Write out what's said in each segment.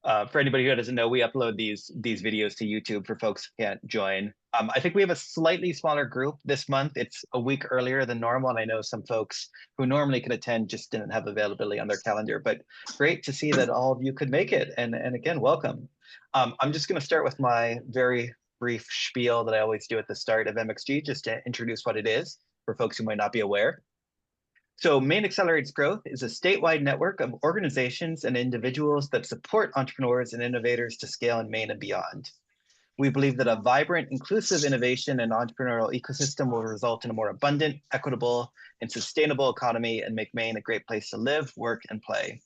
For anybody who doesn't know, we upload these videos to YouTube for folks who can't join. I think we have a slightly smaller group this month. It's a week earlier than normal, and I know some folks who normally could attend just didn't have availability on their calendar. But great to see that all of you could make it, and again, welcome. I'm just going to start with my very brief spiel that I always do at the start of MxG, just to introduce what it is for folks who might not be aware. So Maine Accelerates Growth is a statewide network of organizations and individuals that support entrepreneurs and innovators to scale in Maine and beyond. We believe that a vibrant, inclusive innovation and entrepreneurial ecosystem will result in a more abundant, equitable, and sustainable economy and make Maine a great place to live, work, and play.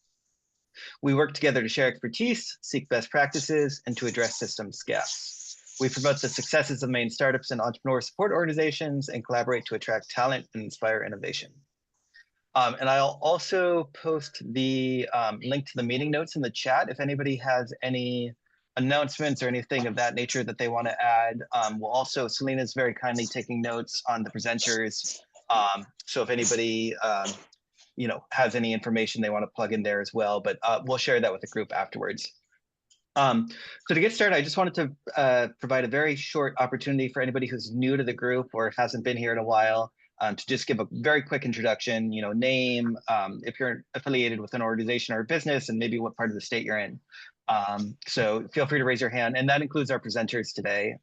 We work together to share expertise, seek best practices, and to address systems gaps. We promote the successes of Maine startups and entrepreneur support organizations and collaborate to attract talent and inspire innovation. And I'll also post the link to the meeting notes in the chat. If anybody has any announcements or anything of that nature that they want to add, we'll also, Selena's very kindly taking notes on the presenters. So if anybody has any information they want to plug in there as well, but we'll share that with the group afterwards. So to get started, I just wanted to provide a very short opportunity for anybody who's new to the group or hasn't been here in a while. To just give a very quick introduction, name, if you're affiliated with an organization or a business, and maybe what part of the state you're in. So feel free to raise your hand, and that includes our presenters today.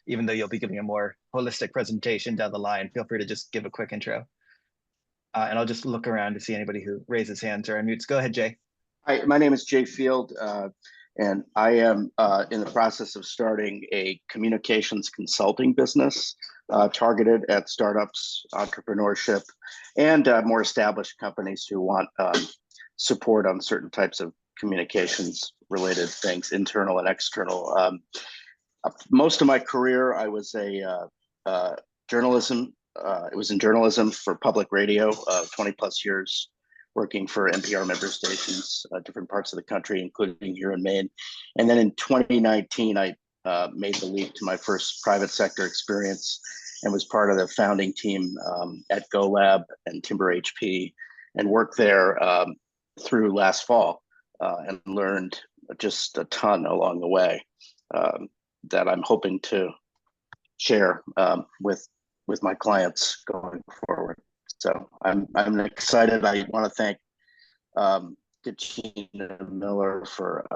Even though you'll be giving a more holistic presentation down the line, feel free to just give a quick intro. And I'll just look around to see anybody who raises hands or unmutes. Go ahead, Jay. Hi, my name is Jay Field, and I am in the process of starting a communications consulting business targeted at startups, entrepreneurship, and more established companies who want support on certain types of communications related things, internal and external. Most of my career, I was journalism. It was in journalism for public radio, 20 plus years, working for NPR member stations, different parts of the country, including here in Maine. And then in 2019, I made the leap to my first private sector experience and was part of the founding team at GoLab and Timber HP, and worked there through last fall and learned just a ton along the way that I'm hoping to share with my clients going forward. So I'm excited. I want to thank Kachina Miller for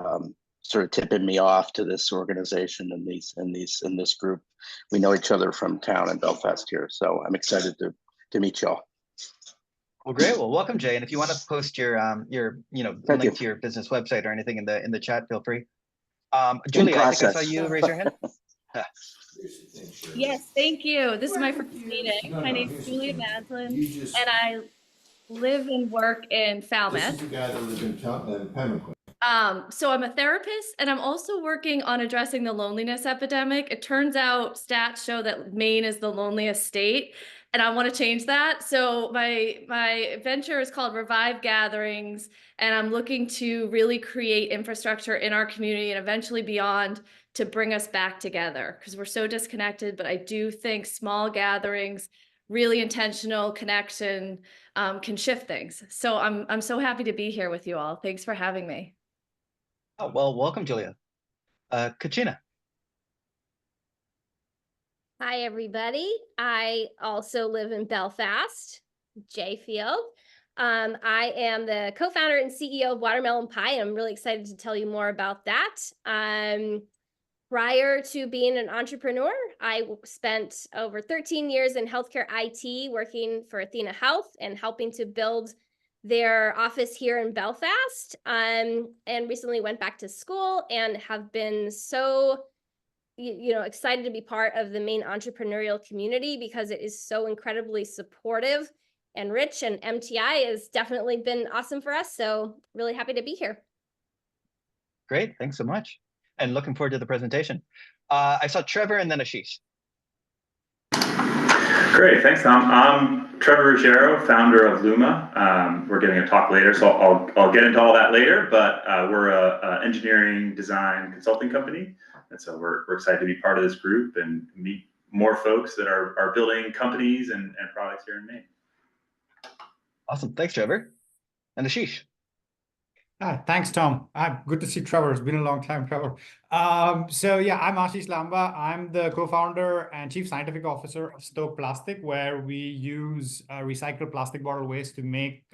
sort of tipping me off to this organization and in this group. We know each other from town in Belfast here, so I'm excited to meet y'all. Well, great. Well, welcome, Jay. And if you want to post your link to your business website or anything in the chat, feel free. Julia, I think I saw you raise your hand. Yes, thank you. This is my first meeting. My name is Julia Maslin, and I live and work in Falmouth. This is the guy that lives in Pemmican. So I'm a therapist, and I'm also working on addressing the loneliness epidemic. It turns out stats show that Maine is the loneliest state, and I want to change that. So my venture is called Revive Gatherings, and I'm looking to really create infrastructure in our community and eventually beyond to bring us back together, because we're so disconnected. But I do think small gatherings, really intentional connection, can shift things. So I'm so happy to be here with you all. Thanks for having me. Oh, well, welcome, Julia. Kachina. Hi, everybody. I also live in Belfast, Jay Field. I am the co-founder and CEO of Watermelon Pie, and I'm really excited to tell you more about that. Prior to being an entrepreneur, I spent over 13 years in healthcare IT, working for Athena Health and helping to build their office here in Belfast, and recently went back to school and have been so excited to be part of the Maine entrepreneurial community because it is so incredibly supportive and rich, and MTI has definitely been awesome for us. So really happy to be here. Great, thanks so much. And looking forward to the presentation. I saw Trevor and then Asheesh. Great, thanks, Tom. I'm Trevor Ruggiero, founder of Looma. We're giving a talk later, so I'll get into all that later, but we're a engineering design consulting company. And so we're excited to be part of this group and meet more folks that are building companies and products here in Maine. Awesome, thanks, Trevor. And Asheesh. Thanks, Tom. Good to see Trevor. It's been a long time, Trevor. So yeah, I'm Asheesh Lanba. I'm the co-founder and chief scientific officer of StokedPlastics, where we use recycled plastic bottle waste to make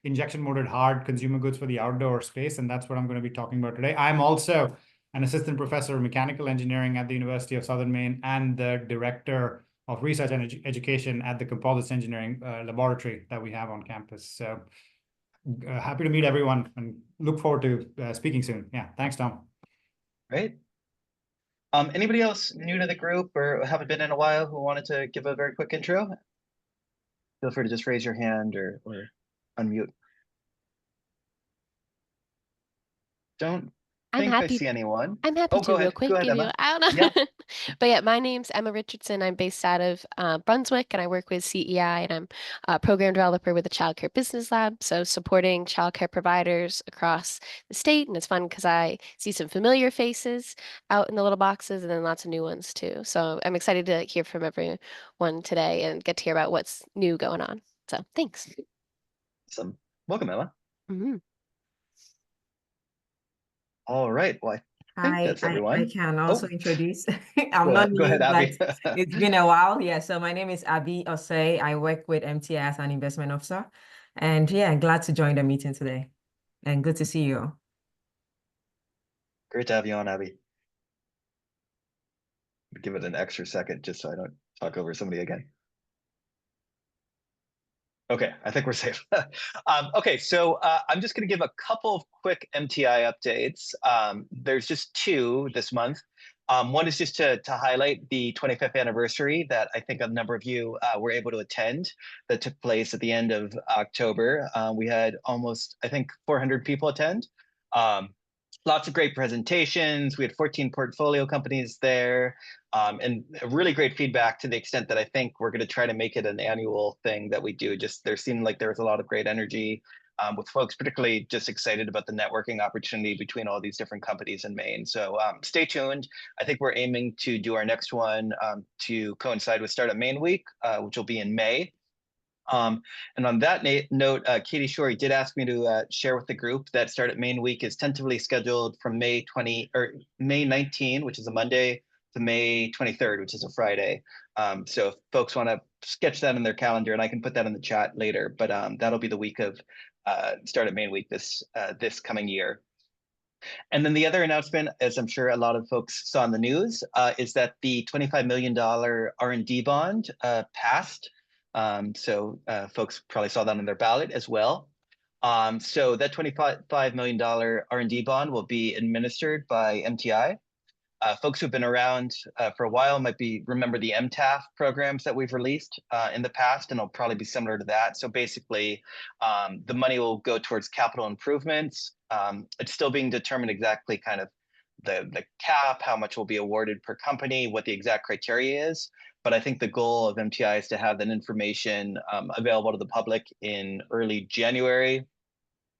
injection molded hard consumer goods for the outdoor space. And that's what I'm going to be talking about today. I'm also an assistant professor of mechanical engineering at the University of Southern Maine and the director of research and education at the composites engineering laboratory that we have on campus. So happy to meet everyone and look forward to speaking soon. Yeah, thanks, Tom. Great. Anybody else new to the group or haven't been in a while who wanted to give a very quick intro? Feel free to just raise your hand or unmute. Don't think I see anyone. I'm happy Oh, to go real ahead. quick Go ahead, give you, Emma. I don't Yeah. know. But yeah, my name's Emma Richardson. I'm based out of Brunswick, and I work with CEI, and I'm a program developer with the Child Care Business Lab. So supporting childcare providers across the state. And it's fun because I see some familiar faces out in the little boxes and then lots of new ones too. So I'm excited to hear from everyone today and get to hear about what's new going on. So thanks. Awesome. Welcome, Emma. Mhm. All right. Well, I think that's everyone. I can also Oh, introduce. I'm not go ahead, new, but Abby. it's been a while. Yeah, so my name is Abby Osei. I work with MTI as an investment officer. And yeah, glad to join the meeting today. And good to see you all. Great to have you on, Abby. Give it an extra second just so I don't talk over somebody again. Okay, I think we're safe. Okay, so I'm just going to give a couple of quick MTI updates. There's just two this month. One is just to highlight the 25th anniversary that I think a number of you were able to attend that took place at the end of October. We had almost, I think, 400 people attend. Lots of great presentations. We had 14 portfolio companies there. And really great feedback to the extent that I think we're going to try to make it an annual thing that we do. Just there seemed like there was a lot of great energy with folks, particularly just excited about the networking opportunity between all these different companies in Maine. So stay tuned. I think we're aiming to do our next one to coincide with Startup Maine Week, which will be in May. And on that note, Katie Shorey did ask me to share with the group that Startup Maine Week is tentatively scheduled from May 19, which is a Monday, to May 23rd, which is a Friday. So if folks want to sketch that in their calendar, and I can put that in the chat later, but that'll be the week of Startup Maine Week this coming year. And then the other announcement, as I'm sure a lot of folks saw in the news, is that the $25 million R&D bond passed. So folks probably saw that on their ballot as well. So that $25 million R&D bond will be administered by MTI. Folks who've been around for a while might remember the MTAF programs that we've released in the past, and it'll probably be similar to that. So basically, the money will go towards capital improvements. It's still being determined exactly kind of the cap, how much will be awarded per company, what the exact criteria is. But I think the goal of MTI is to have that information available to the public in early January,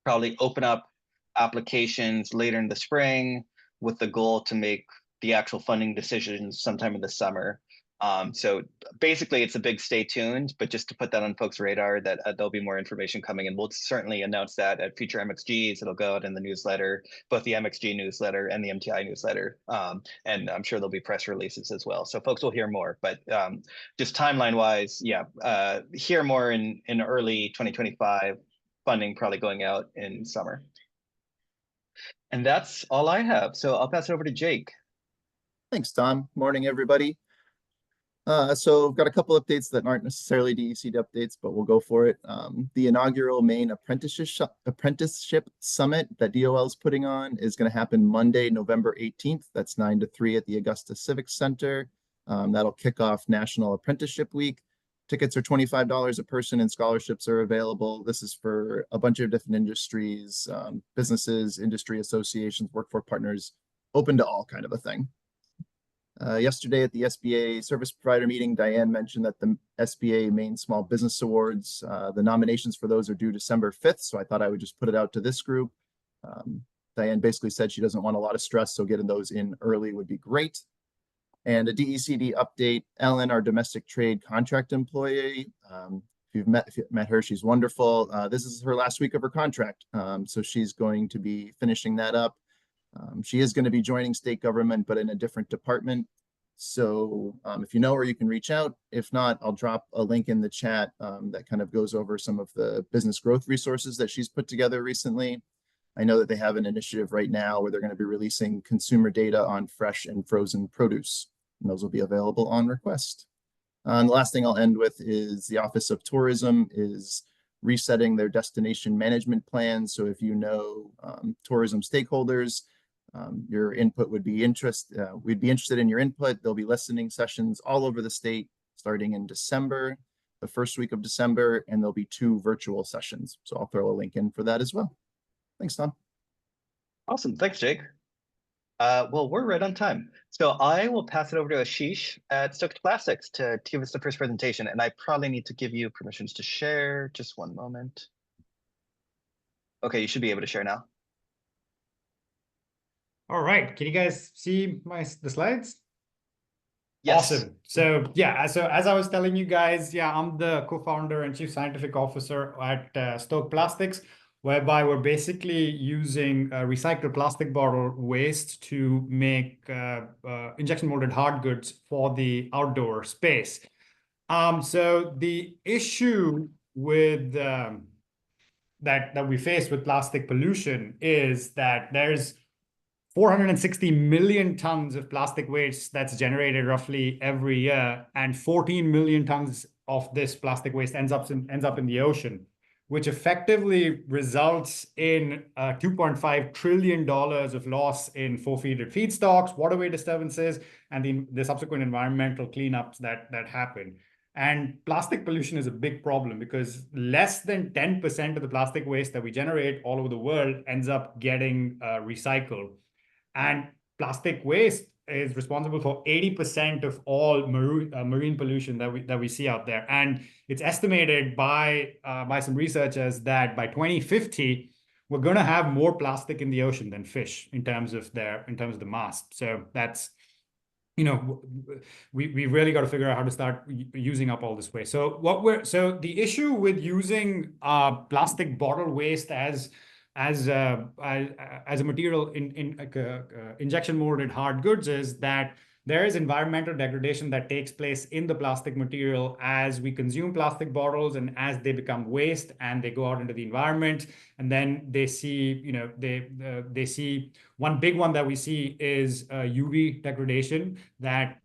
probably open up applications later in the spring with the goal to make the actual funding decisions sometime in the summer. So basically it's a big stay tuned, but just to put that on folks' radar that there'll be more information coming, and we'll certainly announce that at future MxGs. It'll go out in the newsletter, both the MxG newsletter and the MTI newsletter. And I'm sure there'll be press releases as well. So folks will hear more, but just timeline wise, yeah, hear more in early 2025, funding probably going out in summer. And that's all I have. So I'll pass it over to Jake. Thanks, Tom. Morning, everybody. So I've got a couple updates that aren't necessarily DEC updates, but we'll go for it. The inaugural Maine Apprenticeship Summit that DOL is putting on is going to happen Monday, November 18th. That's 9 to 3 at the Augusta Civic Center. That'll kick off National Apprenticeship Week. Tickets are $25 a person and scholarships are available. This is for a bunch of different industries, businesses, industry associations, workforce partners, open to all kind of a thing. Yesterday at the SBA service provider meeting, Diane mentioned that the SBA Maine Small Business Awards, the nominations for those are due December 5th. So I thought I would just put it out to this group. Diane basically said she doesn't want a lot of stress, so getting those in early would be great. And a DECD update, Ellen, our domestic trade contract employee, you've met her, she's wonderful. This is her last week of her contract. So she's going to be finishing that up. She is going to be joining state government, but in a different department. So if you know her, you can reach out. If not, I'll drop a link in the chat that kind of goes over some of the business growth resources that she's put together recently. I know that they have an initiative right now where they're going to be releasing consumer data on fresh and frozen produce, and those will be available on request. And the last thing I'll end with is the Office of Tourism is resetting their destination management plan. So if you know tourism stakeholders, your input would be we'd be interested in your input. There'll be listening sessions all over the state starting in December, the first week of December, and there'll be 2 virtual sessions. So I'll throw a link in for that as well. Thanks, Tom. Awesome. Thanks, Jake. Well, we're right on time. So I will pass it over to Asheesh at StokedPlastics to give us the first presentation. And I probably need to give you permissions to share. Just one moment. Okay, you should be able to share now. All right. Can you guys see the slides? Yes. Awesome. So yeah, so as I was telling you guys, yeah, I'm the co-founder and chief scientific officer at StokedPlastics, whereby we're basically using recycled plastic bottle waste to make injection molded hard goods for the outdoor space. So the issue with that we face with plastic pollution is that there's 460 million tons of plastic waste that's generated roughly every year, and 14 million tons of this plastic waste ends up in the ocean, which effectively results in $2.5 trillion of loss in forfeited feedstocks, waterway disturbances, and the subsequent environmental cleanups that happen. And plastic pollution is a big problem because less than 10% of the plastic waste that we generate all over the world ends up getting recycled. And plastic waste is responsible for 80% of all marine pollution that we see out there. And it's estimated by some researchers that by 2050, we're going to have more plastic in the ocean than fish in terms of the mass. So that's, we really got to figure out how to start using up all this waste. So the issue with using plastic bottle waste as a material in injection molded hard goods is that there is environmental degradation that takes place in the plastic material as we consume plastic bottles and as they become waste and they go out into the environment. And then they see, they see one big one that we see is UV degradation that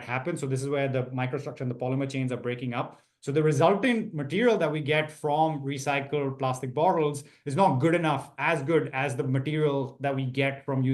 happens. So this is where the microstructure and the polymer chains are breaking up. So the resulting material that we get from recycled plastic bottles is not good enough, as good as the material that we get from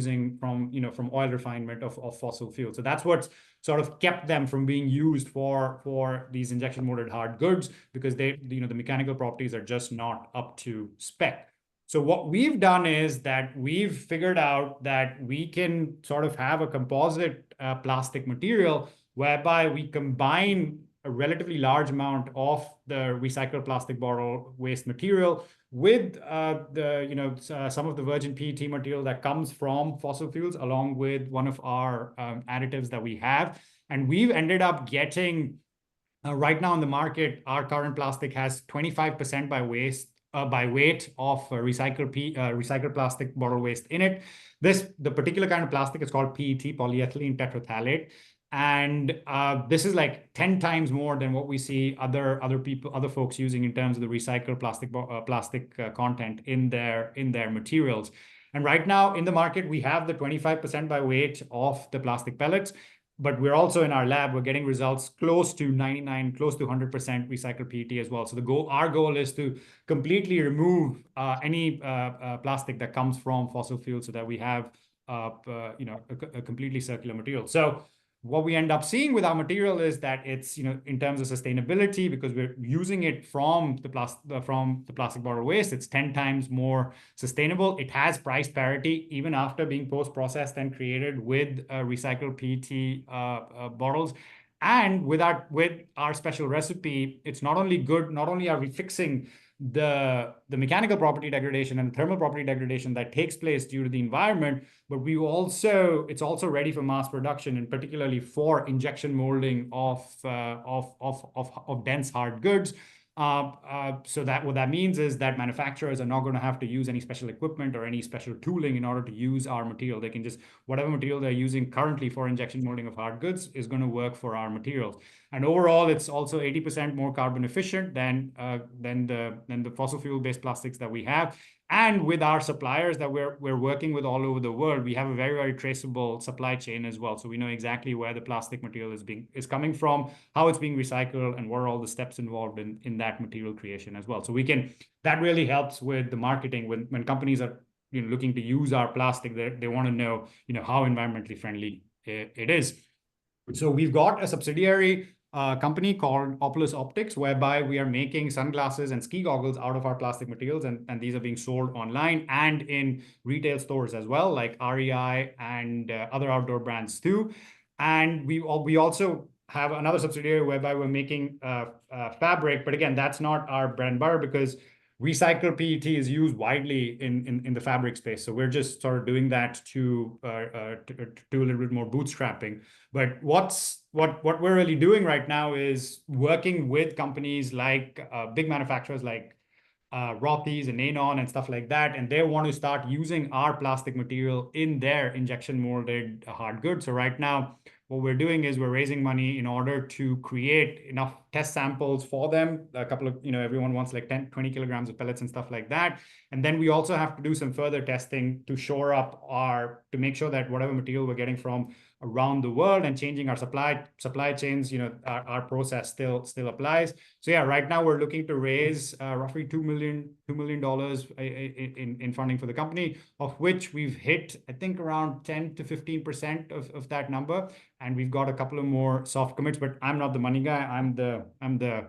from oil refinement of fossil fuel. So that's what's sort of kept them from being used for these injection molded hard goods, because the mechanical properties are just not up to spec. So what we've done is that we've figured out that we can sort of have a composite plastic material whereby we combine a relatively large amount of the recycled plastic bottle waste material with some of the virgin PET material that comes from fossil fuels, along with one of our additives that we have. And we've ended up getting, right now in the market, our current plastic has 25% by weight of recycled plastic bottle waste in it. The particular kind of plastic is called PET, polyethylene tetrathalate. And this is like 10 times more than what we see other folks using in terms of the recycled plastic content in their materials. And right now in the market, we have the 25% by weight of the plastic pellets, but we're also in our lab, we're getting results close to 99, close to 100% recycled PET as well. So our goal is to completely remove any plastic that comes from fossil fuels so that we have a completely circular material. So what we end up seeing with our material is that it's, in terms of sustainability, because we're using it from the plastic bottle waste, it's 10 times more sustainable. It has price parity even after being post-processed and created with recycled PET bottles. And with our special recipe, it's not only good, not only are we fixing the mechanical property degradation and thermal property degradation that takes place due to the environment, but it's also ready for mass production, and particularly for injection molding of dense hard goods. So that what that means is that manufacturers are not going to have to use any special equipment or any special tooling in order to use our material. They can just, whatever material they're using currently for injection molding of hard goods is going to work for our materials. And overall, it's also 80% more carbon efficient than the fossil fuel based plastics that we have. And with our suppliers that we're working with all over the world, we have a very, very traceable supply chain as well. So we know exactly where the plastic material is coming from, how it's being recycled, and what are all the steps involved in that material creation as well. So that really helps with the marketing when companies are looking to use our plastic. They want to know how environmentally friendly it is. So we've got a subsidiary company called Oculus Optics, whereby we are making sunglasses and ski goggles out of our plastic materials, and these are being sold online and in retail stores as well, like REI and other outdoor brands too. And we also have another subsidiary whereby we're making fabric, but again, that's not our bread and butter because recycled PET is used widely in the fabric space. So we're just sort of doing that to do a little bit more bootstrapping. But what we're really doing right now is working with companies like big manufacturers like Rothy's and Anon and stuff like that, and they want to start using our plastic material in their injection molded hard goods. So right now, what we're doing is we're raising money in order to create enough test samples for them. A couple of, everyone wants like 10, 20 kilograms of pellets and stuff like that. And then we also have to do some further testing to shore up to make sure that whatever material we're getting from around the world and changing our supply chains, our process still applies. So yeah, right now we're looking to raise roughly $2 million in funding for the company, of which we've hit, I think, around 10 to 15% of that number. And we've got a couple of more soft commits, but I'm not the money guy. I'm the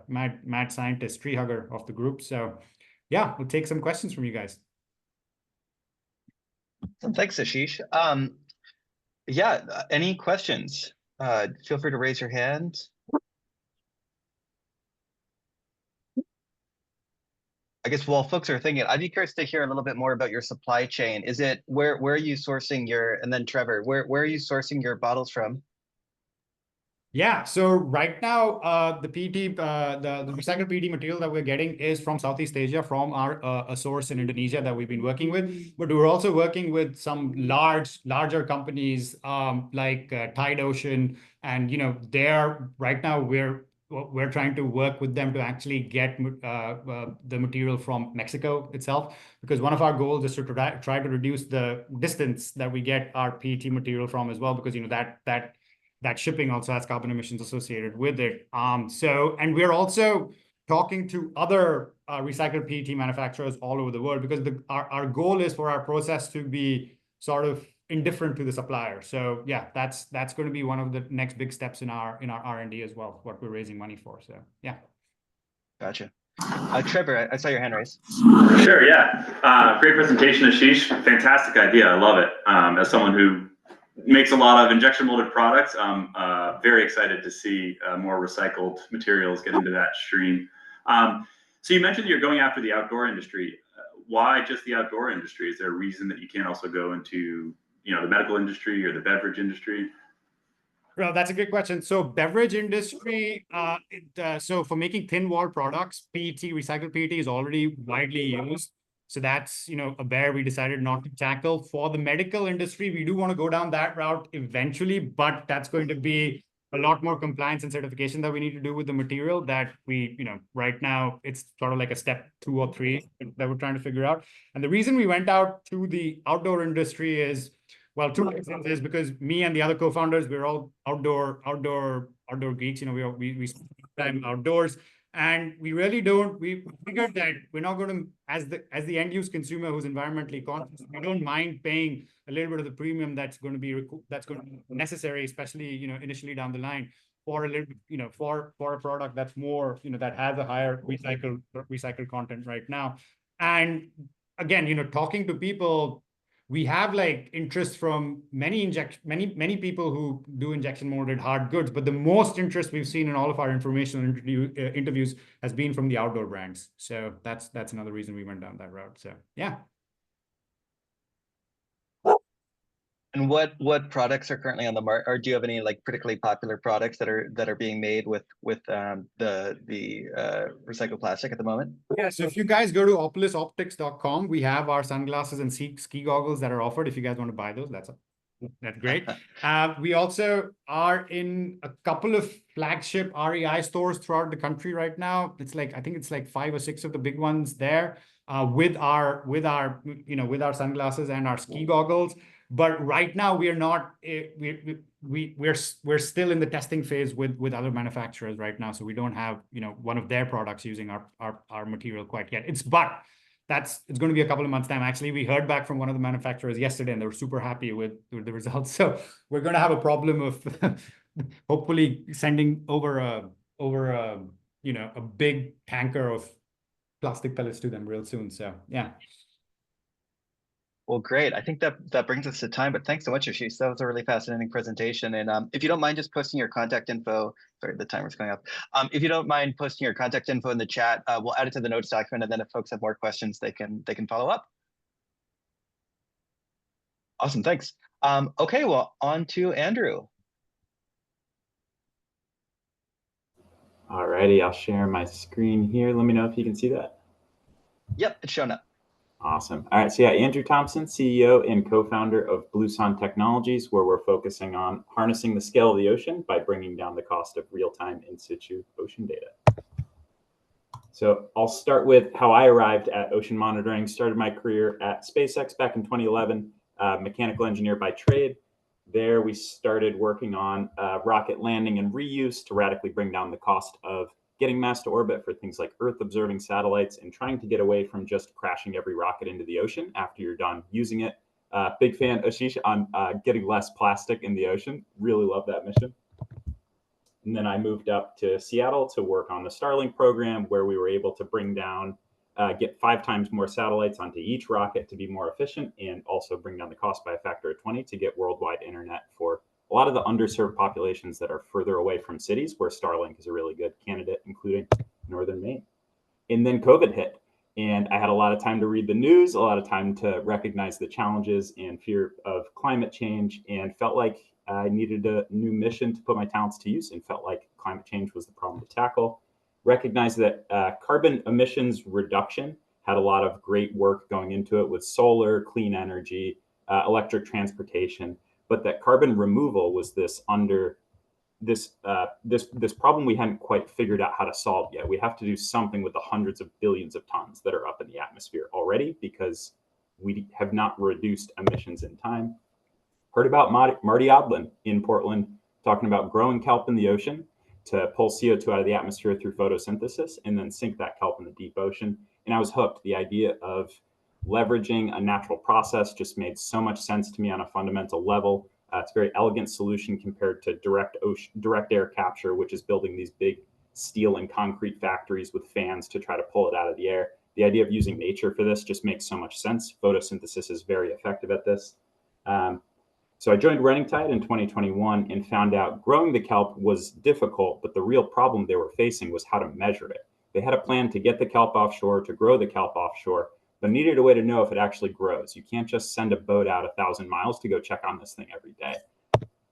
mad scientist, tree hugger of the group. So yeah, we'll take some questions from you guys. Thanks, Asheesh. Any questions? Feel free to raise your hand. I guess while folks are thinking, I'd be curious to hear a little bit more about your supply chain. Is it where are you sourcing and then Trevor, where are you sourcing your bottles from? Yeah, so right now, the PET, the recycled PET material that we're getting is from Southeast Asia, from a source in Indonesia that we've been working with. But we're also working with some larger companies like Tide Ocean, and right now we're trying to work with them to actually get the material from Mexico itself, because one of our goals is to try to reduce the distance that we get our PET material from as well, because that shipping also has carbon emissions associated with it. And we're also talking to other recycled PET manufacturers all over the world, because our goal is for our process to be sort of indifferent to the supplier. So yeah, that's going to be one of the next big steps in our R&D as well, what we're raising money for. So yeah. Gotcha. Trevor, I saw your hand raised. Sure, yeah. Great presentation, Asheesh. Fantastic idea. I love it. As someone who makes a lot of injection molded products, I'm very excited to see more recycled materials get into that stream. So you mentioned you're going after the outdoor industry. Why just the outdoor industry? Is there a reason that you can't also go into the medical industry or the beverage industry? Well, that's a good question. So beverage industry, so for making thin wall products, recycled PET is already widely used. So that's, a bear we decided not to tackle. For the medical industry, we do want to go down that route eventually, but that's going to be a lot more compliance and certification that we need to do with the material that we, right now, it's sort of like a step 2 or 3 that we're trying to figure out. And the reason we went out to the outdoor industry is, well, 2 reasons. Is because me and the other co-founders, we're all outdoor geeks. We spend time outdoors, and we really don't. We figured that we're not going to, as the end use consumer who's environmentally conscious, we don't mind paying a little bit of the premium that's going to be necessary, especially initially down the line, for a little for a product that's more that has a higher recycled content right now. And again, talking to people, we have like interest from many people who do injection molded hard goods, but the most interest we've seen in all of our informational interviews has been from the outdoor brands. So that's another reason we went down that route. So yeah. And what products are currently on the market, or do you have any like particularly popular products that are being made with the recycled plastic at the moment? Yeah, so if you guys go to opulusoptics.com, we have our sunglasses and ski goggles that are offered. If you guys want to buy those, that's great. We also are in a couple of flagship REI stores throughout the country right now. I think it's like 5 or 6 of the big ones there, with our sunglasses and our ski goggles. But right now we are not. We're still in the testing phase with other manufacturers right now, so we don't have one of their products using our material quite yet. It's going to be a couple of months time. Actually, we heard back from one of the manufacturers yesterday, and they were super happy with the results. So we're going to have a problem of hopefully sending over a big tanker of plastic pellets to them real soon. So yeah. Well, great. I think that brings us to time, but thanks so much, Asheesh. That was a really fascinating presentation. And if you don't mind just posting your contact info, sorry, the timer's going up. If you don't mind posting your contact info in the chat, we'll add it to the notes document. And then if folks have more questions, they can follow up. Awesome, thanks. Okay, well, on to Andrew. All righty, I'll share my screen here. Let me know if you can see that. Yep, it's showing up. Awesome. All right, so yeah, Andrew Thompson, CEO and co-founder of bluesonde Technologies, where we're focusing on harnessing the scale of the ocean by bringing down the cost of real-time in situ ocean data. So I'll start with how I arrived at ocean monitoring. Started my career at SpaceX back in 2011, mechanical engineer by trade. There we started working on rocket landing and reuse to radically bring down the cost of getting mass to orbit for things like Earth observing satellites, and trying to get away from just crashing every rocket into the ocean after you're done using it. Big fan, Asheesh, on getting less plastic in the ocean. Really love that mission. And then I moved up to Seattle to work on the Starlink program, where we were able to bring down, get 5 times more satellites onto each rocket to be more efficient, and also bring down the cost by a factor of 20 to get worldwide internet for a lot of the underserved populations that are further away from cities, where Starlink is a really good candidate, including northern Maine. And then COVID hit, and I had a lot of time to read the news, a lot of time to recognize the challenges and fear of climate change, and felt like I needed a new mission to put my talents to use, and felt like climate change was the problem to tackle. Recognized that carbon emissions reduction had a lot of great work going into it with solar, clean energy, electric transportation, but that carbon removal was this problem we hadn't quite figured out how to solve yet. We have to do something with the hundreds of billions of tons that are up in the atmosphere already, because we have not reduced emissions in time. Heard about Marty Odlin in Portland talking about growing kelp in the ocean to pull CO2 out of the atmosphere through photosynthesis and then sink that kelp in the deep ocean. And I was hooked. The idea of leveraging a natural process just made so much sense to me on a fundamental level. It's a very elegant solution compared to direct air capture, which is building these big steel and concrete factories with fans to try to pull it out of the air. The idea of using nature for this just makes so much sense. Photosynthesis is very effective at this. So I joined Running Tide in 2021 and found out growing the kelp was difficult, but the real problem they were facing was how to measure it. They had a plan to get the kelp offshore, to grow the kelp offshore, but needed a way to know if it actually grows. You can't just send a boat out 1,000 miles to go check on this thing every day.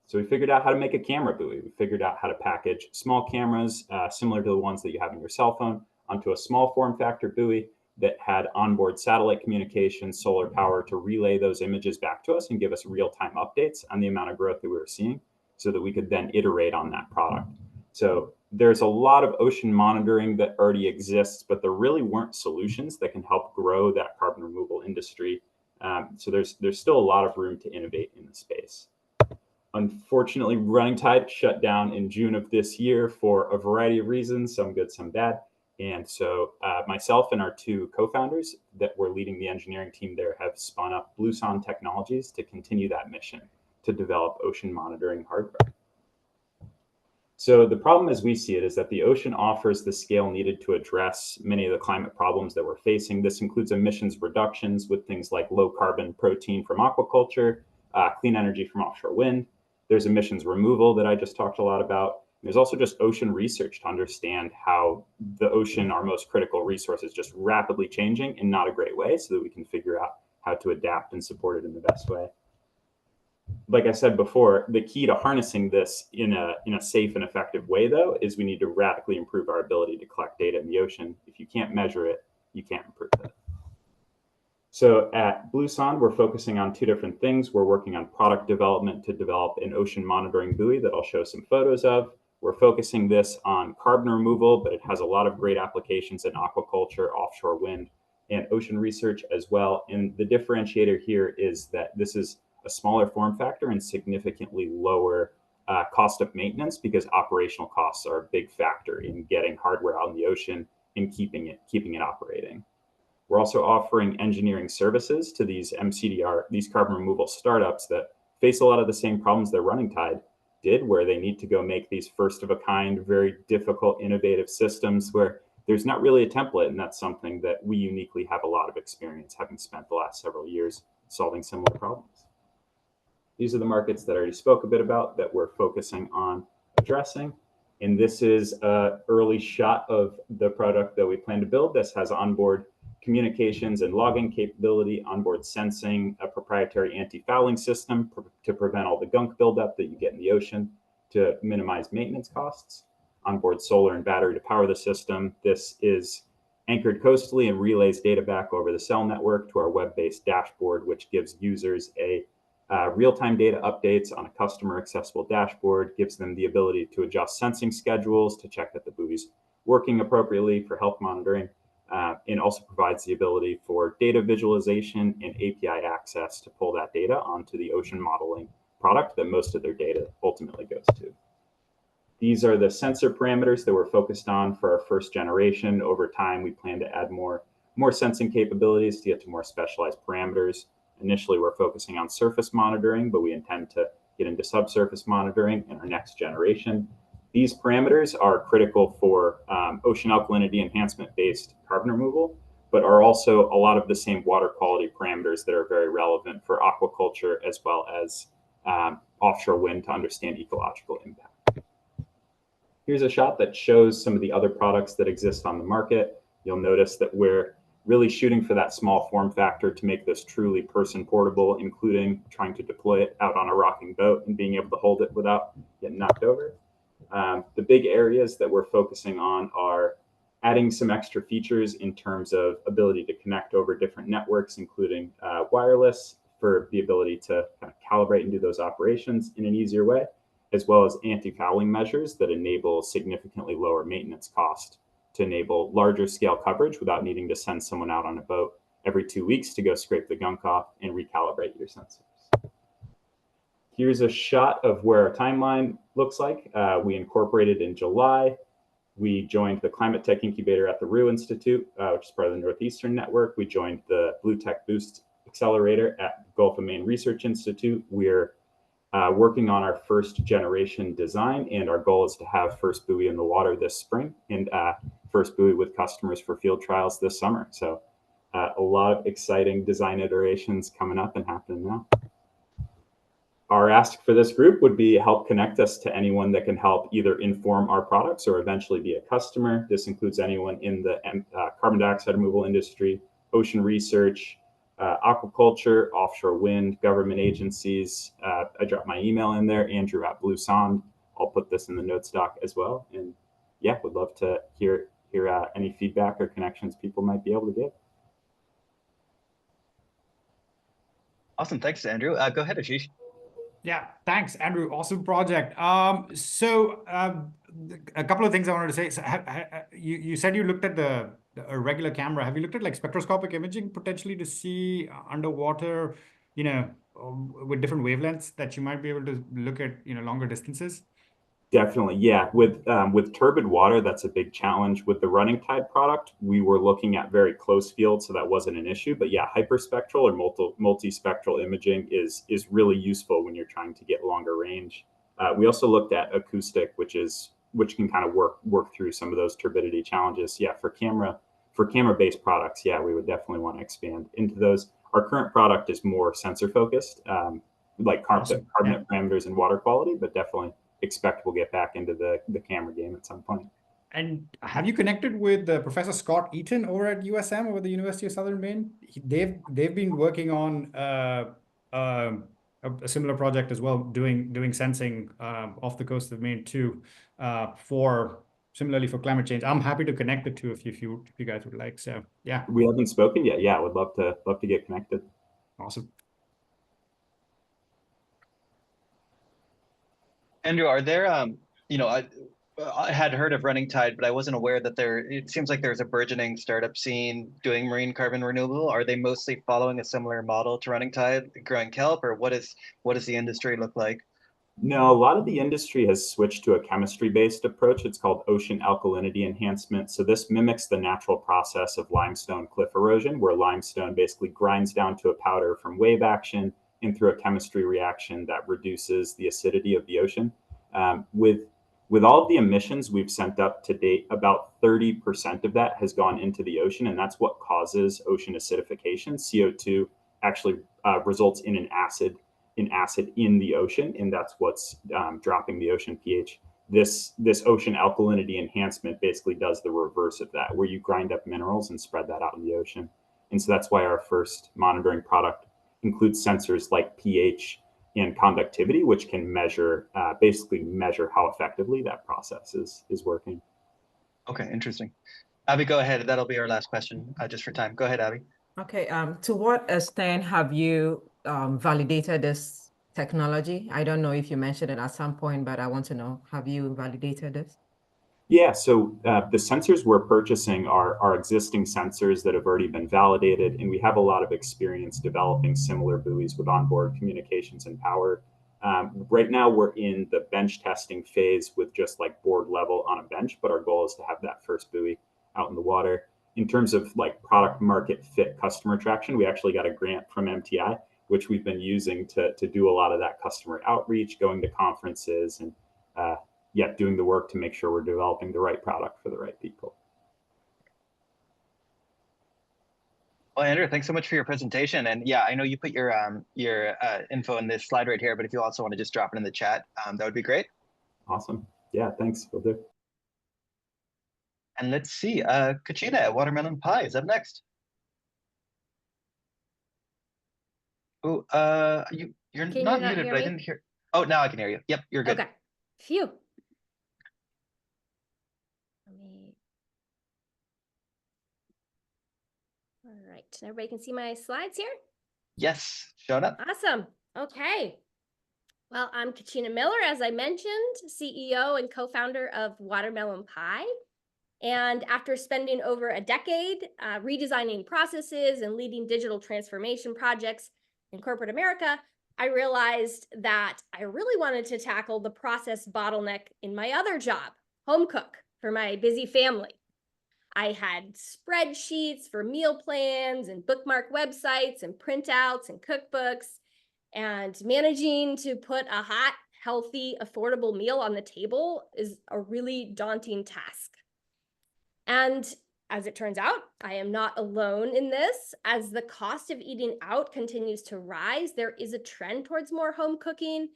So we figured out how to make a camera buoy. We figured out how to package small cameras, similar to the ones that you have in your cell phone, onto a small form factor buoy that had onboard satellite communication, solar power to relay those images back to us and give us real-time updates on the amount of growth that we were seeing, so that we could then iterate on that product. So there's a lot of ocean monitoring that already exists, but there really weren't solutions that can help grow that carbon removal industry. So there's still a lot of room to innovate in the space. Unfortunately, Running Tide shut down in June of this year for a variety of reasons, some good, some bad. And so myself and our 2 co-founders that were leading the engineering team there have spun up bluesonde Technologies to continue that mission to develop ocean monitoring hardware. So the problem as we see it is that the ocean offers the scale needed to address many of the climate problems that we're facing. This includes emissions reductions with things like low carbon protein from aquaculture, clean energy from offshore wind. There's emissions removal that I just talked a lot about. There's also just ocean research to understand how the ocean, our most critical resource, is just rapidly changing in not a great way, so that we can figure out how to adapt and support it in the best way. like I said before, the key to harnessing this in a safe and effective way, though, is we need to radically improve our ability to collect data in the ocean. If you can't measure it, you can't improve it. So at bluesonde, we're focusing on two different things. We're working on product development to develop an ocean monitoring buoy that I'll show some photos of. We're focusing this on carbon removal, but it has a lot of great applications in aquaculture, offshore wind, and ocean research as well. And the differentiator here is that this is a smaller form factor and significantly lower cost of maintenance, because operational costs are a big factor in getting hardware out in the ocean and keeping it operating. We're also offering engineering services to these MCDR, these carbon removal startups that face a lot of the same problems that Running Tide did, where they need to go make these first of a kind, very difficult, innovative systems where there's not really a template. And that's something that we uniquely have a lot of experience, having spent the last several years solving similar problems. These are the markets that I already spoke a bit about that we're focusing on addressing. And this is an early shot of the product that we plan to build. This has onboard communications and logging capability, onboard sensing, a proprietary anti-fouling system to prevent all the gunk buildup that you get in the ocean, to minimize maintenance costs, onboard solar and battery to power the system. This is anchored coastally and relays data back over the cell network to our web-based dashboard, which gives users a real-time data updates on a customer accessible dashboard, gives them the ability to adjust sensing schedules to check that the buoy's working appropriately for health monitoring, and also provides the ability for data visualization and API access to pull that data onto the ocean modeling product that most of their data ultimately goes to. These are the sensor parameters that we're focused on for our first generation. Over time, we plan to add more sensing capabilities to get to more specialized parameters. Initially, we're focusing on surface monitoring, but we intend to get into subsurface monitoring in our next generation. These parameters are critical for ocean alkalinity enhancement-based carbon removal, but are also a lot of the same water quality parameters that are very relevant for aquaculture as well as offshore wind to understand ecological impact. Here's a shot that shows some of the other products that exist on the market. You'll notice that we're really shooting for that small form factor to make this truly person portable, including trying to deploy it out on a rocking boat and being able to hold it without getting knocked over. The big areas that we're focusing on are adding some extra features in terms of ability to connect over different networks, including wireless, for the ability to kind of calibrate and do those operations in an easier way, as well as anti-fouling measures that enable significantly lower maintenance cost to enable larger scale coverage without needing to send someone out on a boat every 2 weeks to go scrape the gunk off and recalibrate your sensors. Here's a shot of where our timeline looks like. We incorporated in July. We joined the Climate Tech Incubator at the RU Institute, which is part of the Northeastern Network. We joined the Blue Tech Boost Accelerator at Gulf of Maine Research Institute. We're working on our first generation design, and our goal is to have first buoy in the water this spring and first buoy with customers for field trials this summer. So a lot of exciting design iterations coming up and happening now. Our ask for this group would be help connect us to anyone that can help either inform our products or eventually be a customer. This includes anyone in the carbon dioxide removal industry, ocean research, aquaculture, offshore wind, government agencies. I dropped my email in there, Andrew at bluesonde. I'll put this in the notes doc as well. And yeah, would love to hear any feedback or connections people might be able to give. Awesome, thanks, Andrew. Go ahead, Asheesh. Yeah, thanks, Andrew. Awesome project. A couple of things I wanted to say. So, you said you looked at a regular camera. Have you looked at like spectroscopic imaging potentially to see underwater, with different wavelengths that you might be able to look at, longer distances? Definitely, yeah. With turbid water, that's a big challenge. With the Running Tide product, we were looking at very close fields, so that wasn't an issue. But yeah, hyperspectral or multispectral imaging is really useful when you're trying to get longer range. We also looked at acoustic, which can kind of work through some of those turbidity challenges. Yeah, for camera-based products, yeah, we would definitely want to expand into those. Our current product is more sensor focused, like carbonate parameters and water quality, but definitely expect we'll get back into the camera game at some point. And have you connected with Professor Scott Eaton over at USM, over the University of Southern Maine? They've been working on a similar project as well, doing sensing off the coast of Maine too, for similarly for climate change. I'm happy to connect the two if you guys would like. So yeah, We haven't spoken yet. Yeah, I would love to get connected. awesome. Andrew, are there I had heard of Running Tide, but I wasn't aware that it seems like there's a burgeoning startup scene doing marine carbon renewable. Are they mostly following a similar model to Running Tide, growing kelp, or what does the industry look like? No, a lot of the industry has switched to a chemistry-based approach. It's called ocean alkalinity enhancement. So this mimics the natural process of limestone cliff erosion, where limestone basically grinds down to a powder from wave action and through a chemistry reaction that reduces the acidity of the ocean. With all of the emissions we've sent up to date, about 30% of that has gone into the ocean, and that's what causes ocean acidification. CO2 actually results in an acid in the ocean, and that's what's dropping the ocean pH. This ocean alkalinity enhancement basically does the reverse of that, where you grind up minerals and spread that out in the ocean. And so that's why our first monitoring product includes sensors like pH and conductivity, which can basically measure how effectively that process is working. Okay, interesting. Abby, go ahead. That'll be our last question, just for time. Go ahead, Abby. Okay, to what extent have you validated this technology? I don't know if you mentioned it at some point, but I want to know, have you validated this? Yeah, so the sensors we're purchasing are existing sensors that have already been validated, and we have a lot of experience developing similar buoys with onboard communications and power. Right now, we're in the bench testing phase with just like board level on a bench, but our goal is to have that first buoy out in the water. In terms of like product market fit customer traction, we actually got a grant from MTI, which we've been using to do a lot of that customer outreach, going to conferences and doing the work to make sure we're developing the right product for the right people. Well, Andrew, thanks so much for your presentation. And yeah, I know you put your info in this slide right here, but if you also want to just drop it in the chat, that would be great. Awesome. Yeah, thanks. Will do. And let's see, Kachina, Watermelon Pie is up next. Oh, you're not muted, but I didn't hear. Oh, now I can hear you. Yep, you're good. Okay. Phew. All right, everybody can see my slides here? Yes, showed up. Awesome. Okay. Well, I'm Kachina Miller, as I mentioned, CEO and co-founder of Watermelon Pie. And after spending over a decade redesigning processes and leading digital transformation projects in corporate America, I realized that I really wanted to tackle the process bottleneck in my other job, home cook, for my busy family. I had spreadsheets for meal plans and bookmark websites and printouts and cookbooks, and managing to put a hot, healthy, affordable meal on the table is a really daunting task. And as it turns out, I am not alone in this. As the cost of eating out continues to rise, there is a trend towards more home cooking,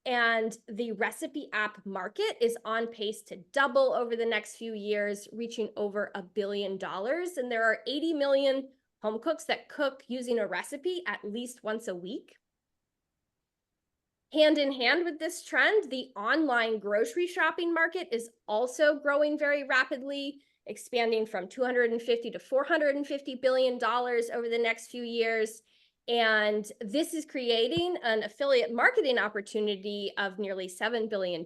and the recipe app market is on pace to double over the next few years, reaching over $1 billion. And there are 80 million home cooks that cook using a recipe at least once a week. Hand in hand with this trend, the online grocery shopping market is also growing very rapidly, expanding from $250 to $450 billion over the next few years. And this is creating an affiliate marketing opportunity of nearly $7 billion.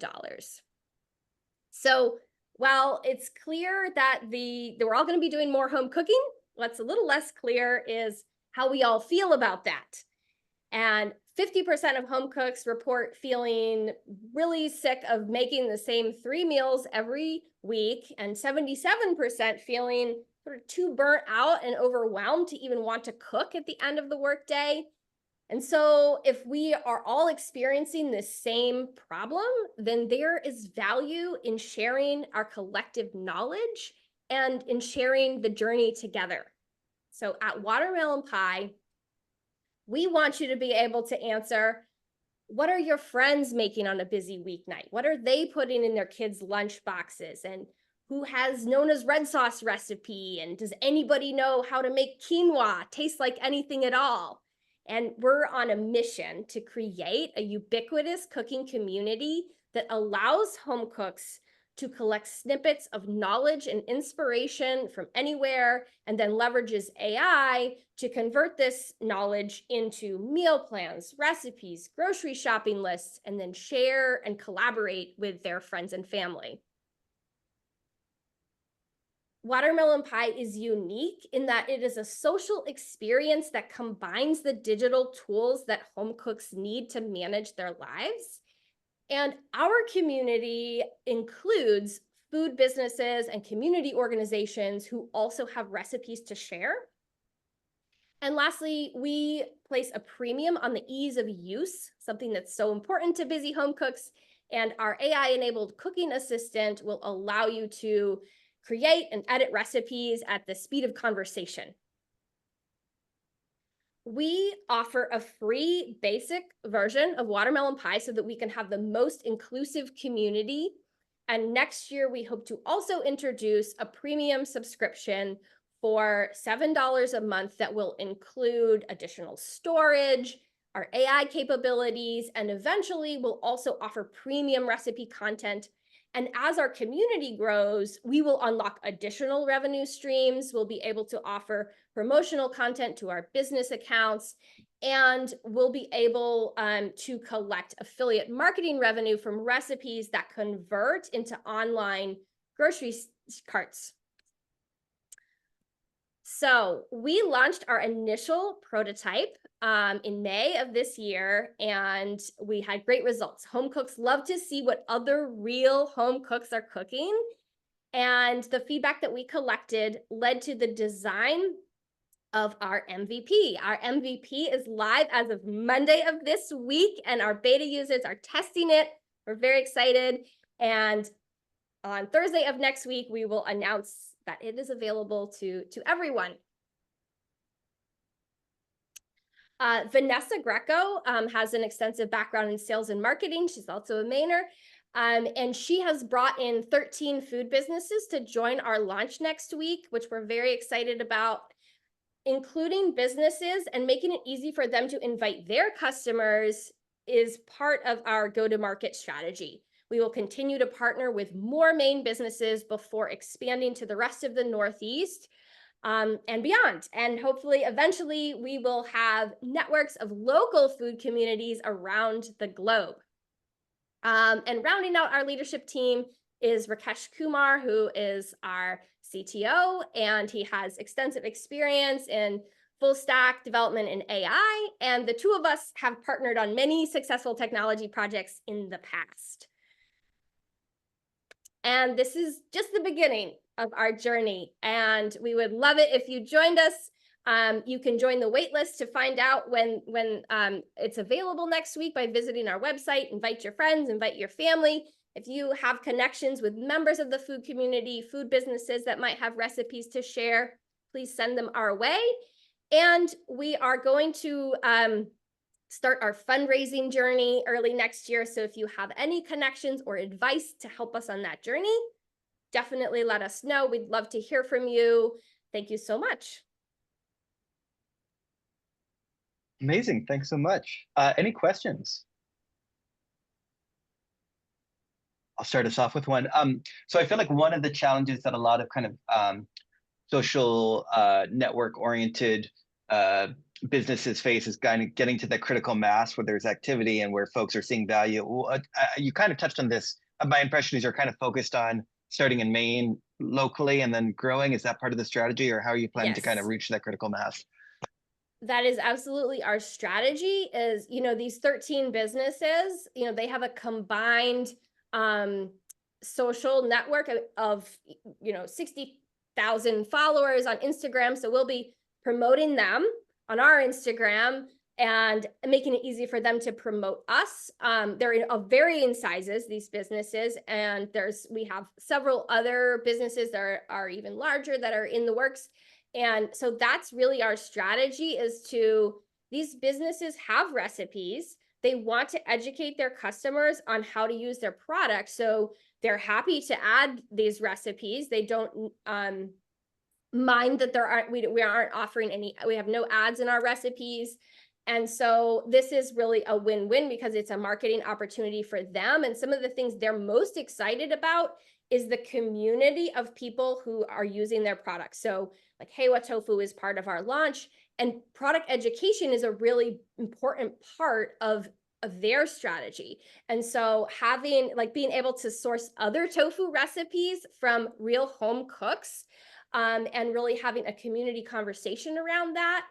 So while it's clear that we're all going to be doing more home cooking, what's a little less clear is how we all feel about that. And 50% of home cooks report feeling really sick of making the same 3 meals every week, and 77% feeling sort of too burnt out and overwhelmed to even want to cook at the end of the workday. And so if we are all experiencing this same problem, then there is value in sharing our collective knowledge and in sharing the journey together. So at Watermelon Pie, we want you to be able to answer, what are your friends making on a busy weeknight? What are they putting in their kids' lunch boxes? And who has Nona's red sauce recipe? And does anybody know how to make quinoa taste like anything at all? And we're on a mission to create a ubiquitous cooking community that allows home cooks to collect snippets of knowledge and inspiration from anywhere, and then leverages AI to convert this knowledge into meal plans, recipes, grocery shopping lists, and then share and collaborate with their friends and family. Watermelon pie is unique in that it is a social experience that combines the digital tools that home cooks need to manage their lives. And our community includes food businesses and community organizations who also have recipes to share. And lastly, we place a premium on the ease of use, something that's so important to busy home cooks. And our AI-enabled cooking assistant will allow you to create and edit recipes at the speed of conversation. We offer a free basic version of watermelon pie so that we can have the most inclusive community. And next year, we hope to also introduce a premium subscription for $7 a month that will include additional storage, our AI capabilities, and eventually we'll also offer premium recipe content. And as our community grows, we will unlock additional revenue streams. We'll be able to offer promotional content to our business accounts, and we'll be able to collect affiliate marketing revenue from recipes that convert into online grocery carts. So we launched our initial prototype in May of this year, and we had great results. Home cooks love to see what other real home cooks are cooking. And the feedback that we collected led to the design of our MVP. Our MVP is live as of Monday of this week, and our beta users are testing it. We're very excited. And on Thursday of next week, we will announce that it is available to everyone. Vanessa Greco has an extensive background in sales and marketing. She's also a Mainer. And she has brought in 13 food businesses to join our launch next week, which we're very excited about, including businesses, and making it easy for them to invite their customers is part of our go-to-market strategy. We will continue to partner with more Maine businesses before expanding to the rest of the Northeast and beyond. And hopefully, eventually, we will have networks of local food communities around the globe. And rounding out our leadership team is Rakesh Kumar, who is our CTO, and he has extensive experience in full stack development in AI. And the two of us have partnered on many successful technology projects in the past. And this is just the beginning of our journey, and we would love it if you joined us. You can join the waitlist to find out when it's available next week by visiting our website. Invite your friends, invite your family. If you have connections with members of the food community, food businesses that might have recipes to share, please send them our way. And we are going to start our fundraising journey early next year. So if you have any connections or advice to help us on that journey, definitely let us know. We'd love to hear from you. Thank you so much. Amazing. Thanks so much. Any questions? I'll start us off with one. So I feel like one of the challenges that a lot of kind of social network oriented businesses face is kind of getting to the critical mass where there's activity and where folks are seeing value. You kind of touched on this. My impression is you're kind of focused on starting in Maine locally and then growing. Is that part of the strategy, or how are you planning to kind of reach that critical mass? That is absolutely our strategy. Is, these 13 businesses, they have a combined social network of 60,000 followers on Instagram. So we'll be promoting them on our Instagram and making it easy for them to promote us. They're of varying sizes, these businesses, and we have several other businesses that are even larger that are in the works. And so that's really our strategy, these businesses have recipes. They want to educate their customers on how to use their product. So they're happy to add these recipes. They don't mind that we aren't offering we have no ads in our recipes. And so this is really a win-win because it's a marketing opportunity for them. And some of the things they're most excited about is the community of people who are using their products. So like Hey What Tofu is part of our launch, and product education is a really important part of their strategy. And so having being able to source other tofu recipes from real home cooks, and really having a community conversation around that.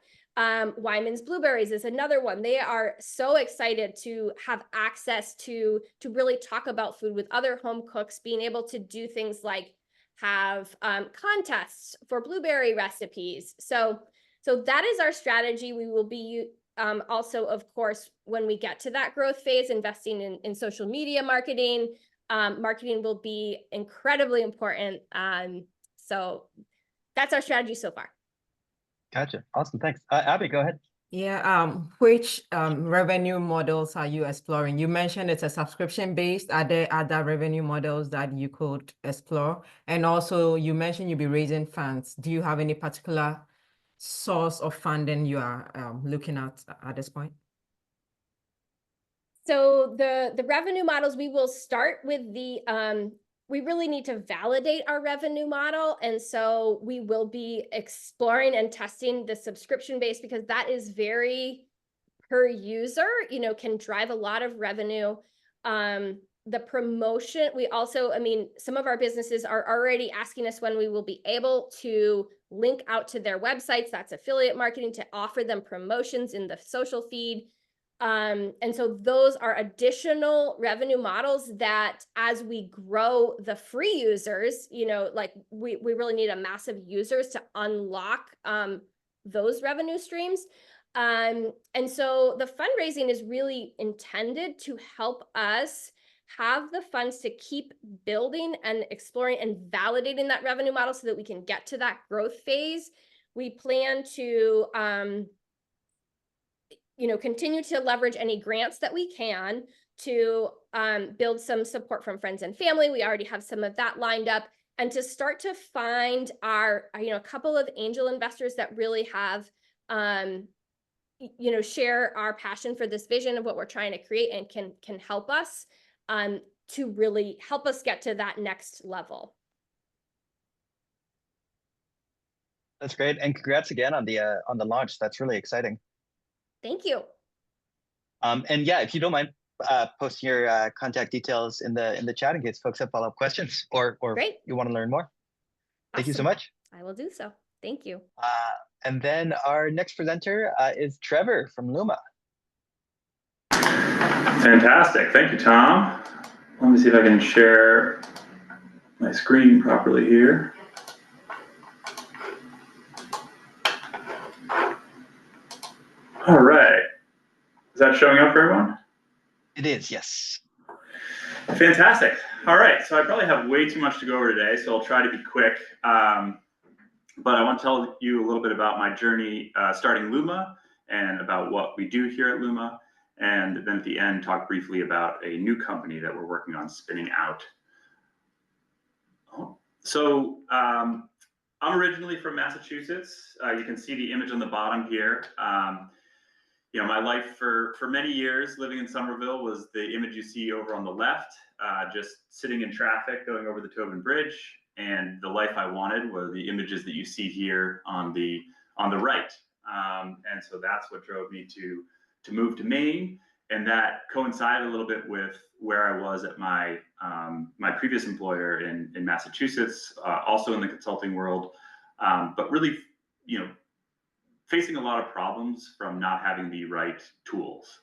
Wyman's Blueberries is another one. They are so excited to have access to really talk about food with other home cooks, being able to do things like have contests for blueberry recipes. So that is our strategy. We will be also, of course, when we get to that growth phase, investing in social media marketing. Marketing will be incredibly important. So that's our strategy so far. Gotcha. Awesome. Thanks. Abby, go ahead. Yeah, which revenue models are you exploring? You mentioned it's a subscription based. Are there other revenue models that you could explore? And also you mentioned you'll be raising funds. Do you have any particular source of funding you are looking at this point? So the revenue models, we will start with we really need to validate our revenue model. And so we will be exploring and testing the subscription base because that is very per user, can drive a lot of revenue. The promotion, we also, some of our businesses are already asking us when we will be able to link out to their websites. That's affiliate marketing, to offer them promotions in the social feed. And so those are additional revenue models that as we grow the free users, we really need a massive users to unlock those revenue streams. And so the fundraising is really intended to help us have the funds to keep building and exploring and validating that revenue model so that we can get to that growth phase. We plan to continue to leverage any grants that we can to build some support from friends and family. We already have some of that lined up, and to start to find our, a couple of angel investors that really have, share our passion for this vision of what we're trying to create and can help us to really help us get to that next level. That's great, and congrats again on the launch. That's really exciting. Thank you. And yeah, if you don't mind posting your contact details in the chat in case folks have follow-up questions or Great. You want to learn more. Thank you so Awesome. much. I will do so. Thank you. And then our next presenter is Trevor from Looma. Fantastic. Thank you, Tom. Let me see if I can share my screen properly here. All right. Is that showing up for everyone? It is, yes. Fantastic. All right. So I probably have way too much to go over today, so I'll try to be quick. But I want to tell you a little bit about my journey starting Looma and about what we do here at Looma. And then at the end, talk briefly about a new company that we're working on spinning out. So I'm originally from Massachusetts. You can see the image on the bottom here. My life for many years living in Somerville was the image you see over on the left, just sitting in traffic going over the Tobin Bridge. And the life I wanted were the images that you see here on the right. And so that's what drove me to move to Maine. And that coincided a little bit with where I was at my previous employer in Massachusetts, also in the consulting world, but really, facing a lot of problems from not having the right tools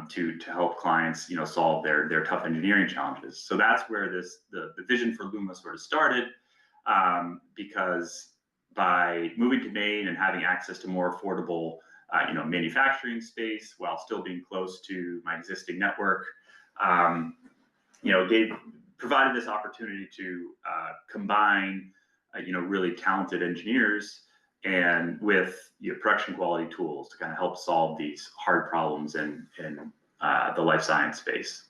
to help clients, solve their tough engineering challenges. So that's where the vision for Looma sort of started, because by moving to Maine and having access to more affordable, manufacturing space while still being close to my existing network, provided this opportunity to combine, really talented engineers and with production quality tools to kind of help solve these hard problems in the life science space.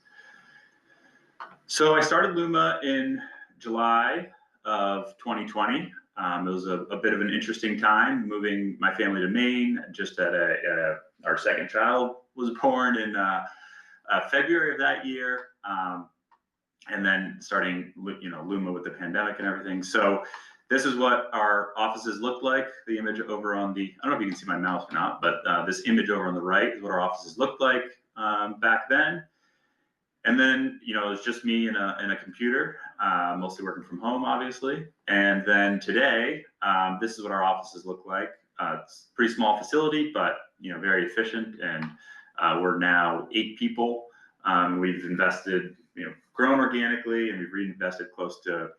So I started Looma in July of 2020. It was a bit of an interesting time moving my family to Maine, just at a our second child was born in February of that year, and then starting, Looma with the pandemic and everything. So this is what our offices looked like. The image over on the, I don't know if you can see my mouse or not, but this image over on the right is what our offices looked like back then. And then, it was just me and a computer, mostly working from home, obviously. And then today, this is what our offices look like. It's a pretty small facility, but, very efficient. And we're now 8 people. We've invested, grown organically, and we've reinvested close to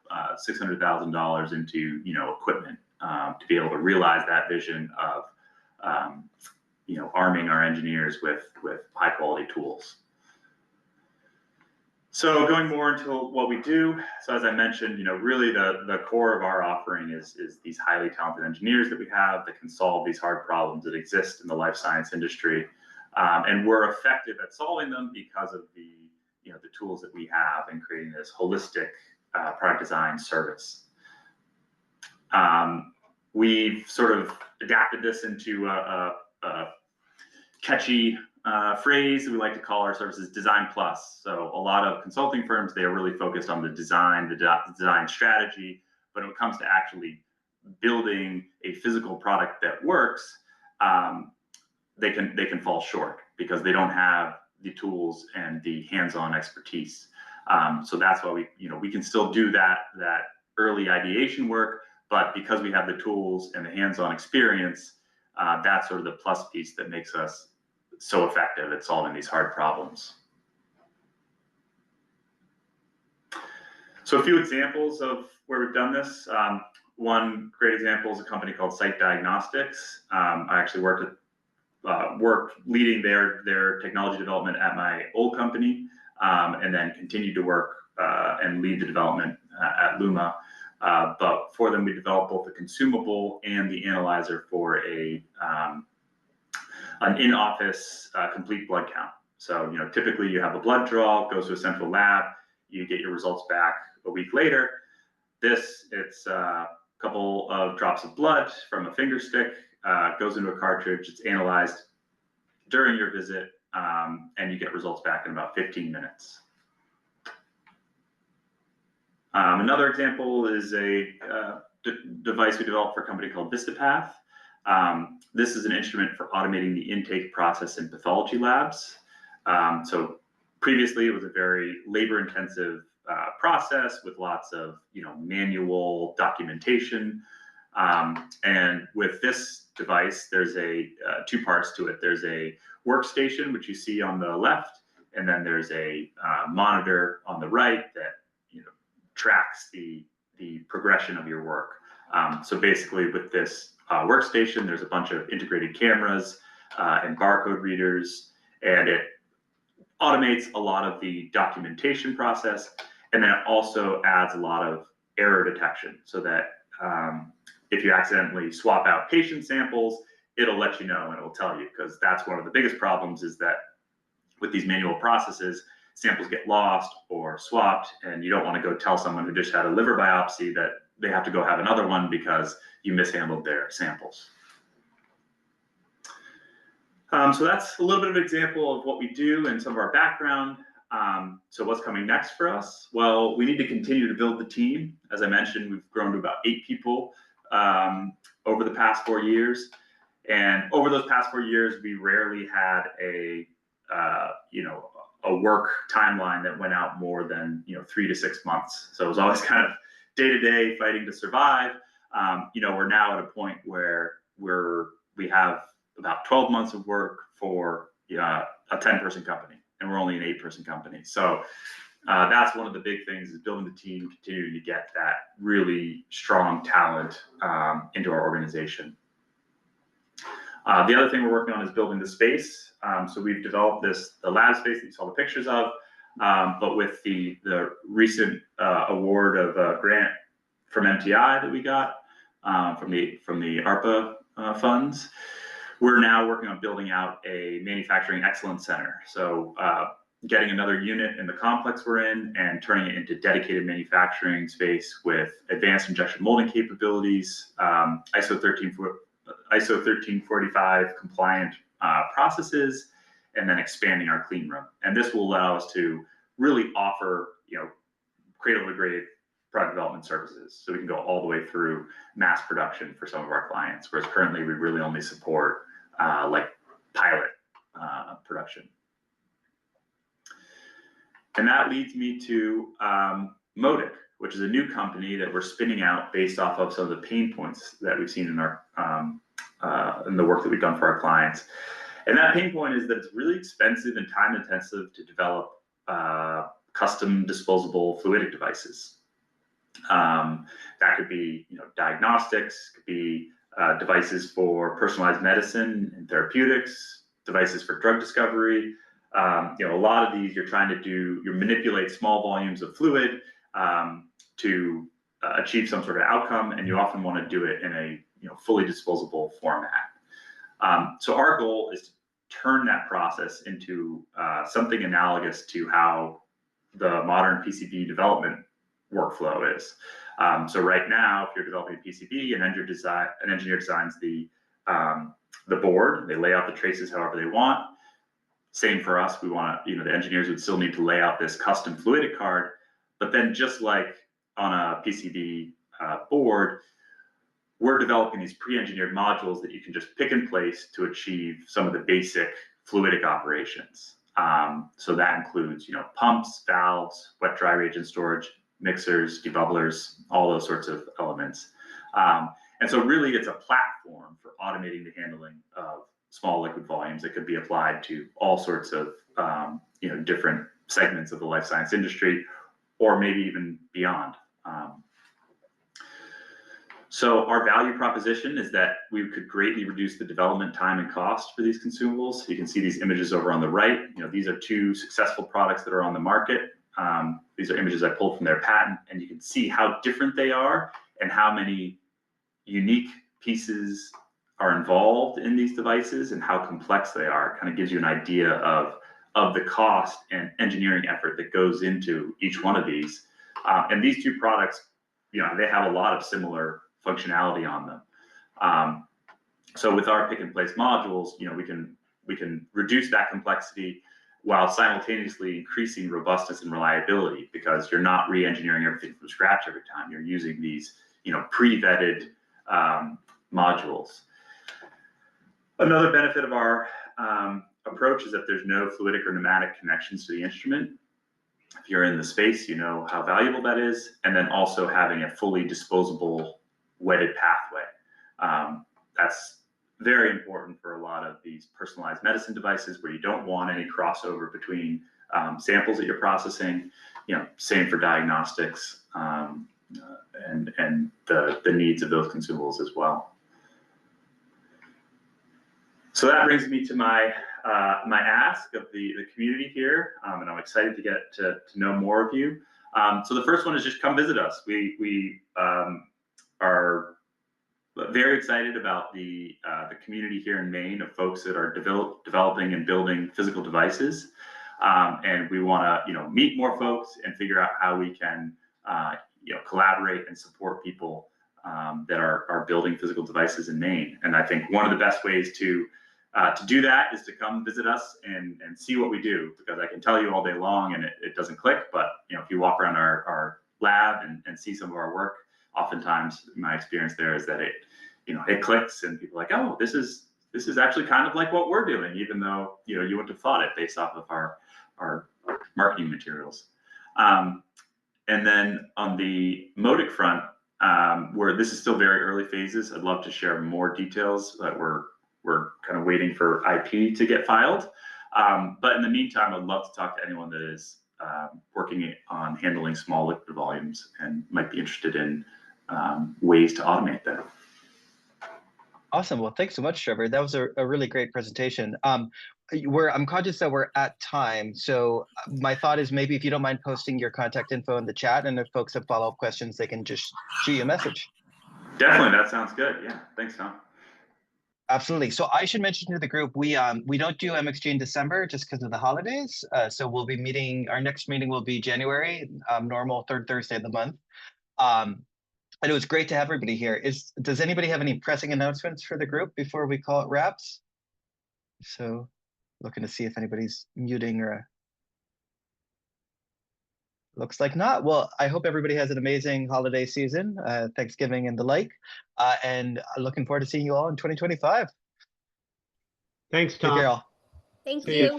$600,000 into, equipment to be able to realize that vision of, arming our engineers with high quality tools. So going more into what we do, so as I mentioned, really the core of our offering is these highly talented engineers that we have that can solve these hard problems that exist in the life science industry, and we're effective at solving them because of the tools that we have in creating this holistic product design service. We've sort of adapted this into a catchy phrase that we like to call our services Design Plus. So a lot of consulting firms, they are really focused on the design strategy, but when it comes to actually building a physical product that works, they can fall short because they don't have the tools and the hands-on expertise. So that's why we can still do that early ideation work, but because we have the tools and the hands-on experience, that's sort of the plus piece that makes us so effective at solving these hard problems. So a few examples of where we've done this. One great example is a company called Site Diagnostics. I actually worked leading their technology development at my old company, and then continued to work and lead the development at Looma. But for them, we developed both the consumable and the analyzer for an in-office complete blood count. So, typically you have a blood draw, goes to a central lab, you get your results back a week later. It's a couple of drops of blood from a finger stick, goes into a cartridge, it's analyzed during your visit, and you get results back in about 15 minutes. Another example is a device we developed for a company called VistaPath. This is an instrument for automating the intake process in pathology labs. So previously it was a very labor-intensive process with lots of manual documentation. And with this device, there's two parts to it. There's a workstation, which you see on the left, and then there's a monitor on the right that tracks the progression of your work. So basically with this workstation, there's a bunch of integrated cameras and barcode readers, and it automates a lot of the documentation process, and then it also adds a lot of error detection so that if you accidentally swap out patient samples, it'll let you know and it'll tell you, because that's one of the biggest problems is that with these manual processes, samples get lost or swapped, and you don't want to go tell someone who just had a liver biopsy that they have to go have another one because you mishandled their samples. So that's a little bit of an example of what we do and some of our background. So what's coming next for us? Well, we need to continue to build the team. As I mentioned, we've grown to about 8 people over the past 4 years. And over those past 4 years, we rarely had a work timeline that went out more than 3 to 6 months. So it was always kind of day to day fighting to survive. We're now at a point where we have about 12 months of work for a 10-person company, and we're only an 8-person company. So that's one of the big things, is building the team, continuing to get that really strong talent into our organization. The other thing we're working on is building the space. So we've developed the lab space that you saw the pictures of, but with the recent award of a grant from MTI that we got from the ARPA funds, we're now working on building out a manufacturing excellence center. So getting another unit in the complex we're in and turning it into dedicated manufacturing space with advanced injection molding capabilities, ISO 1345 compliant processes, and then expanding our clean room. And this will allow us to really offer, cradle to grave product development services. So we can go all the way through mass production for some of our clients, whereas currently we really only support like pilot production. And that leads me to Modic, which is a new company that we're spinning out based off of some of the pain points that we've seen in our in the work that we've done for our clients. And that pain point is that it's really expensive and time intensive to develop custom disposable fluidic devices. That could be, diagnostics, could be devices for personalized medicine and therapeutics, devices for drug discovery. A lot of these you manipulate small volumes of fluid to achieve some sort of outcome, and you often want to do it in a fully disposable format. So our goal is to turn that process into something analogous to how the modern PCB development workflow is. So right now, if you're developing a PCB, an engineer designs the board. They lay out the traces however they want. Same for us. We want to, the engineers would still need to lay out this custom fluidic card. But then, just like on a PCB board, we're developing these pre-engineered modules that you can just pick and place to achieve some of the basic fluidic operations. So that includes, pumps, valves, wet-dry reagent storage, mixers, debubblers, all those sorts of elements. And so really it's a platform for automating the handling of small liquid volumes that could be applied to all sorts of, different segments of the life science industry, or maybe even beyond. So our value proposition is that we could greatly reduce the development time and cost for these consumables. You can see these images over on the right. These are two successful products that are on the market. These are images I pulled from their patent, and you can see how different they are and how many unique pieces are involved in these devices and how complex they are. It kind of gives you an idea of the cost and engineering effort that goes into each one of these. And these two products, they have a lot of similar functionality on them. So with our pick and place modules, we can reduce that complexity while simultaneously increasing robustness and reliability, because you're not re-engineering everything from scratch every time. You're using these, pre-vetted modules. Another benefit of our approach is that there's no fluidic or pneumatic connections to the instrument. If you're in the space, you know how valuable that is. And then also having a fully disposable wetted pathway. That's very important for a lot of these personalized medicine devices where you don't want any crossover between samples that you're processing. Same for diagnostics and the needs of those consumables as well. So that brings me to my my ask of the community here, and I'm excited to get to know more of you. So the first one is just come visit us. We are very excited about the community here in Maine of folks that are developing and building physical devices, and we want to meet more folks and figure out how we can collaborate and support people that are building physical devices in Maine. And I think one of the best ways to do that is to come visit us and see what we do, because I can tell you all day long and it doesn't click, but if you walk around our lab and see some of our work, oftentimes my experience there is that it clicks and people are like, oh, this is actually kind of like what we're doing, even though you wouldn't have thought it based off of our marketing materials. And then on the Modic front, where this is still very early phases, I'd love to share more details that we're kind of waiting for IP to get filed. But in the meantime, I'd love to talk to anyone that is working on handling small liquid volumes and might be interested in ways to automate that. Awesome. Well, thanks so much, Trevor. That was a really great presentation. I'm conscious that we're at time. So my thought is maybe if you don't mind posting your contact info in the chat, and if folks have follow-up questions, they can just shoot you a message. Definitely, that sounds good. Yeah, thanks, Tom. Absolutely. So I should mention to the group, we don't do MxG in December just because of the holidays. So we'll be meeting, our next meeting will be January, normal third Thursday of the month. And it was great to have everybody here. Does anybody have any pressing announcements for the group before we call it wraps? So looking to see if anybody's muting or looks like not. Well, I hope everybody has an amazing holiday season, Thanksgiving and the like. And looking forward to seeing you all in 2025. Thanks, Take care, Tom. all. Thank See you. you.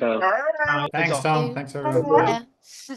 Thanks, all. Tom. Thanks, everyone. Bye. Yeah.